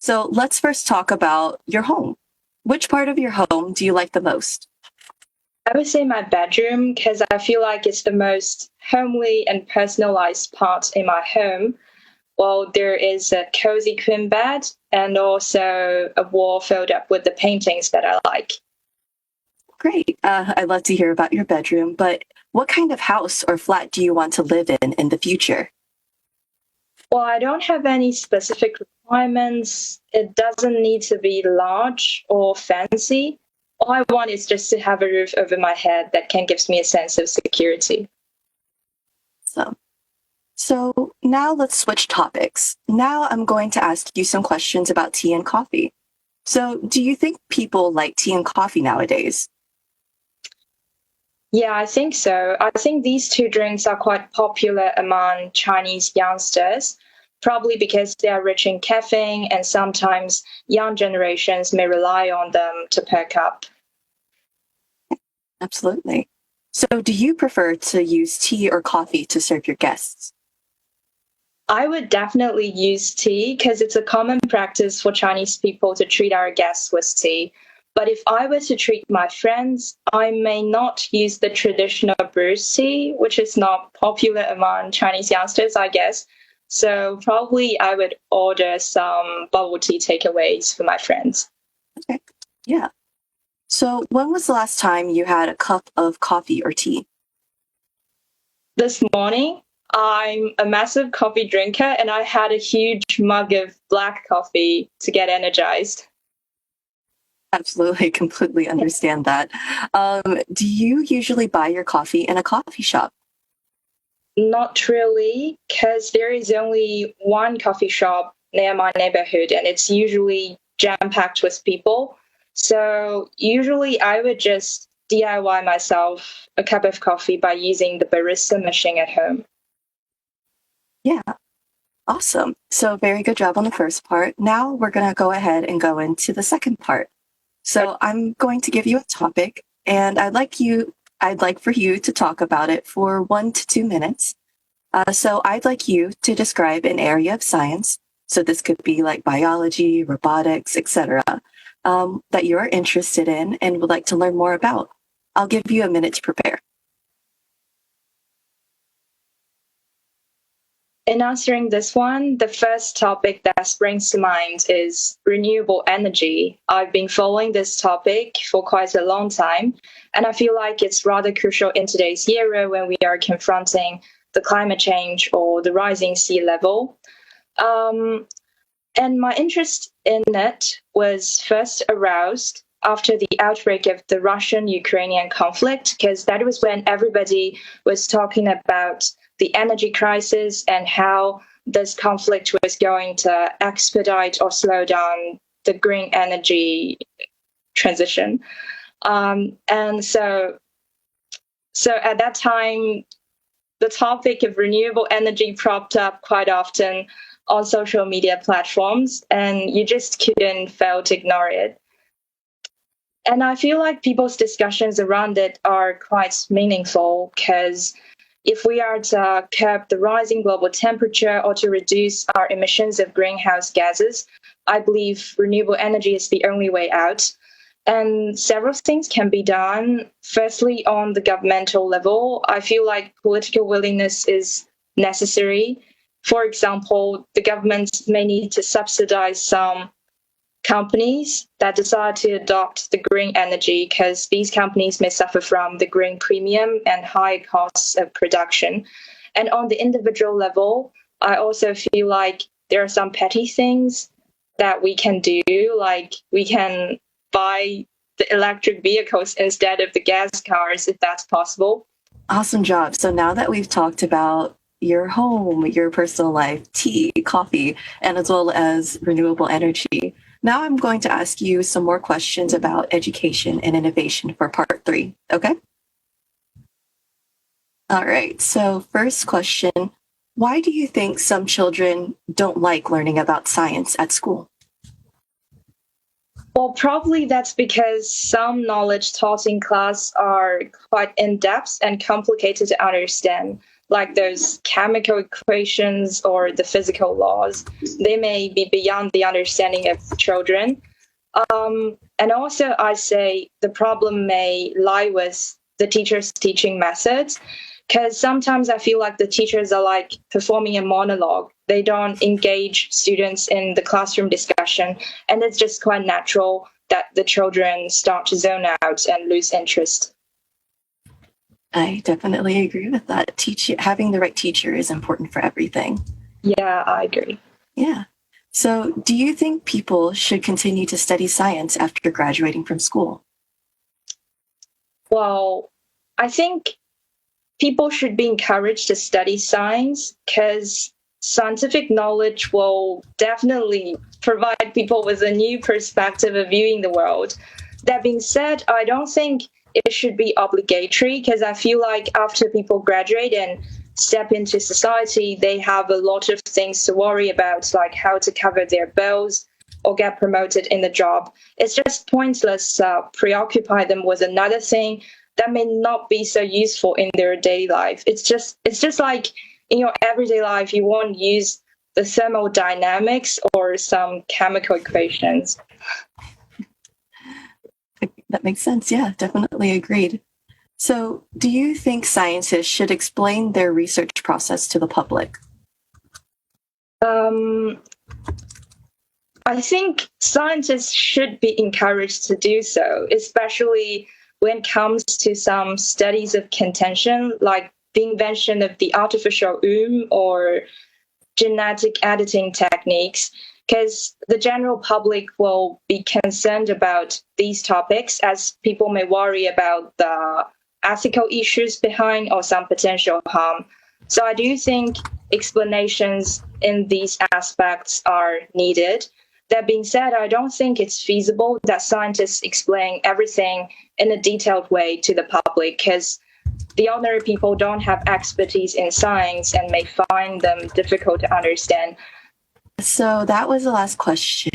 So let's first talk about your home. Which part of your home do you like the most? I would say my bedroom because I feel like it's the most homely and personalized part in my home. Well, there is a cozy queen bed and also a wall filled up with the paintings that I like. Great. I'd love to hear about your bedroom, but what kind of house or flat do you want to live in the future? Well, I don't have any specific requirements. It doesn't need to be large or fancy. All I want is just to have a roof over my head that can give me a sense of security. So now let's switch topics. Now I'm going to ask you some questions about tea and coffee. So do you think people like tea and coffee nowadays? Yeah, I think so. I think these two drinks are quite popular among Chinese youngsters, probably because they are rich in caffeine and sometimes young generations may rely on them to perk up. Absolutely. So do you prefer to use tea or coffee to serve your guests? I would definitely use tea because it's a common practice for Chinese people to treat our guests with tea. But if I were to treat my friends, I may not use the traditional brewed tea, which is not popular among Chinese youngsters, I guess. So probably I would order some bubble tea takeaways for my friends. Okay. Yeah. So when was the last time you had a cup of coffee or tea? This morning, I'm a massive coffee drinker and I had a huge mug of black coffee to get energized. Absolutely, completely understand that. Do you usually buy your coffee in a coffee shop? Not really, because there is only one coffee shop near my neighborhood and it's usually jam packed with people. So usually I would just DIY myself a cup of coffee by using the barista machine at home. Yeah, awesome. So very good job on the first part. Now we're going to go ahead and go into the second part. So I'm going to give you a topic and I'd like for you to talk about it for 1 to 2 minutes. So I'd like you to describe an area of science. So this could be like biology, robotics, etc., that you're interested in and would like to learn more about. I'll give you a minute to prepare. In answering this one, the first topic that springs to mind is renewable energy. I've been following this topic for quite a long time, and I feel like it's rather crucial in today's era when we are confronting the climate change or the rising sea level. Um, and my interest in it was first aroused after the outbreak of the Russian Ukrainian conflict, because that was when everybody was talking about the energy crisis and how this conflict was going to expedite or slow down the green energy transition. And so at that time, the topic of renewable energy propped up quite often on social media platforms, and you just couldn't fail to ignore it. And I feel like people's discussions around it are quite meaningful because if we are to curb the rising global temperature or to reduce our emissions of greenhouse gases, I believe renewable energy is the only way out. And several things can be done. Firstly, on the governmental level, I feel like political willingness is necessary. For example, the government may need to subsidize some companies that decide to adopt the green energy because these companies may suffer from the green premium and high costs of production. And on the individual level, I also feel like there are some petty things that we can do, like we can buy the electric vehicles instead of the gas cars if that's possible. Awesome job. So now that we've talked about your home, your personal life, tea, coffee, and as well as renewable energy, now I'm going to ask you some more questions about education and innovation for part 3. Okay? All right. So first question, why do you think some children don't like learning about science at school? Well, probably that's because some knowledge taught in class are quite in depth and complicated to understand. like those chemical equations or the physical laws, they may be beyond the understanding of children. And also, I say the problem may lie with the teacher's teaching methods, because sometimes I feel like the teachers are like performing a monologue. They don't engage students in the classroom discussion, and it's just quite natural that the children start to zone out and lose interest. I definitely agree with that. Having the right teacher is important for everything. Yeah, I agree. Yeah. So, do you think people should continue to study science after graduating from school? Well, I think people should be encouraged to study science because scientific knowledge will definitely provide people with a new perspective of viewing the world. That being said, I don't think it should be obligatory because I feel like after people graduate and step into society, they have a lot of things to worry about, like how to cover their bills or get promoted in the job. It's just pointless to preoccupy them with another thing that may not be so useful in their daily life. It's just like in your everyday life, you won't use the thermodynamics or some chemical equations. That makes sense. Yeah, definitely agreed. So, do you think scientists should explain their research process to the public? I think scientists should be encouraged to do so, especially when it comes to some studies of contention, like the invention of the artificial womb or genetic editing techniques, because the general public will be concerned about these topics as people may worry about the ethical issues behind or some potential harm. So I do think explanations in these aspects are needed. That being said, I don't think it's feasible that scientists explain everything in a detailed way to the public because the ordinary people don't have expertise in science and may find them difficult to understand. So that was the last question.